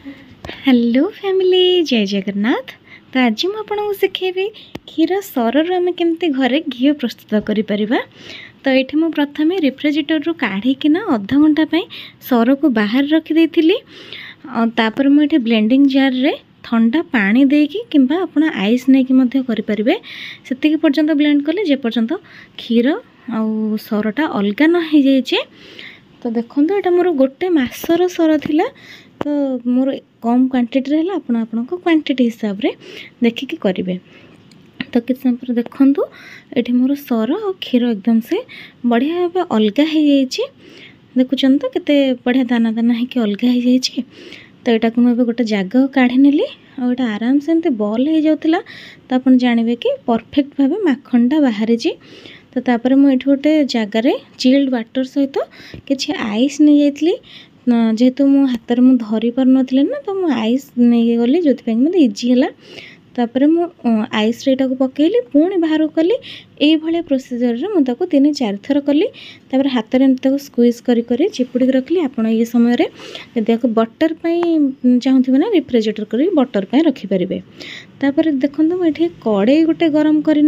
Hello family जय जगन्नाथ। तो आज मुझे आपको शिखेबी क्षीर सरु आम केमती घरे घी प्रस्तुत करिपरिबा। तो ये मुझे प्रथम रेफ्रिजरेटर रु काढ़िकिना अध घंटा सर को बाहर रखिदेली। तापर मुझे ब्लेंडिंग जार रे ठंडा पानी देकी किंबा आपण आइस नहीं करें से पर्यंत ब्लेंड कले जे पर्यंत क्षीर आउ सरटा अलग न हो जाए। तो देखो ये मोर गोटे मासर सर थिला, तो मोर कम क्वांटिटी है आपण क्वांटिटी हिसाब रे देखिकी करेंगे। तो किसी समय पर देखूँ ये मोर सर और क्षीर एकदम से बढ़िया भाव अलग हो जाए। देखुं तो केते बढ़िया दाना दाना है कि अलग हो जाए। तो यहाँ को मुझे गोटे जगह काढ़ी नेली और ये आराम से एमती बॉल हो जाता। तो आप जानवे कि परफेक्ट भाव माखनटा बाहरी। तो तापर मुझे गोटे जगार चिल्ड वाटर सहित किसी आइस नहीं जाइली, जेहेतु मो हाथ में धरी पार नी ना, तो मुझे आइस नहीं गली जो मतलब इजी है। तापर मु आइस रेटा को पकेली पुणी बाहर कली। ये भाया प्रोसीजर रे मुझे 3-4 थर कली। तापर हाथ में स्क्वीज करी चिपुड़ी रखली। आपड़ ये समय जब आपको बटर चाहूथे ना रेफ्रिजरेटर कर बटर रखिपारे। तापर देखो मुझे कड़े गोटे गरम कर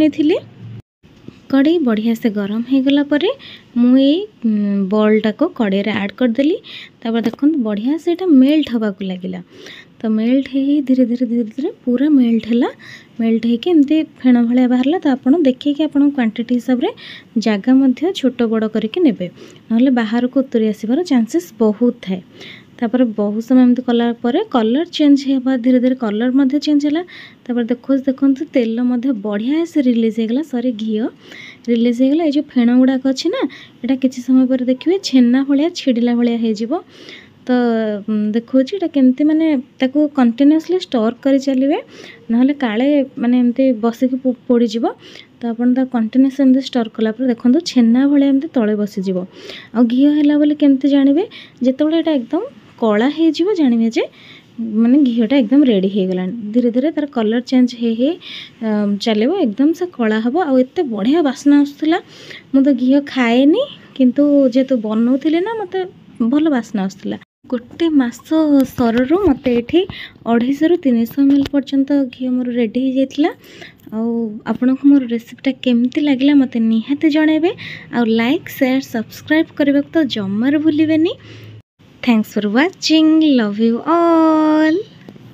कड़े बढ़िया से गरम हो गला परे मुई बॉलटा को कड़े ऐड करदेली। तापर देखो बढ़िया से मेल्ट हवा को लगिला। तो मेल्ट है धीरे धीरे धीरे धीरे पूरा मेल्ट है। मेल्ट होके एमती फेण भाया बाहर। तो आपड़ देखिए आप क्वांटिटी हिसाब रे जगह छोट बड़ करके नेबे, नहले बाहर को उतरी आसबार चांसेस बहुत है। तापर बहुत समय एमती कलापर कलर चेंज होगा, धीरे धीरे कलर चेंज है। तापर देखो तेल बढ़िया से रिलीज होगा, सॉरी घी रिलीज होगा। ये फेण गुड़ाक अच्छी ना, यहाँ किसी समय पर देखिए छेना भाया छिड़ला भाया हो। तो देखो ये केमती माने ताको कंटिन्यूअसली स्टोर कर चलिए, नहले काले माने एमती बसिक पोड़ी जीवो। तो आपन कंटिन्यूअस एमती स्टोर कलापर देखो छेना भाया एमती तले बसीज आ घी है बोले केमती जानवे जितेबाला यहाँ एकदम कला हो जानवे जे माने घीटा एकदम रेडी हो गला। धीरे धीरे तार कलर चेंज हे चलो एकदम से कला हम। आते बढ़िया बास्ना आसूला। मु तो घी खाएनी किंतु जेहेतु बनाऊली ना मत भल बास्ना आसूला। गोटे मास सरु मत ये 250-300 ml पर्यंत घी मोर रेडी हो जाता। आपण को मोर रेसिपीटा केमती लगे मत निहाती जनइबे। आ लाइक शेयर सब्सक्राइब करने को तो जमार भूलिबेनी। Thanks for watching, love you all.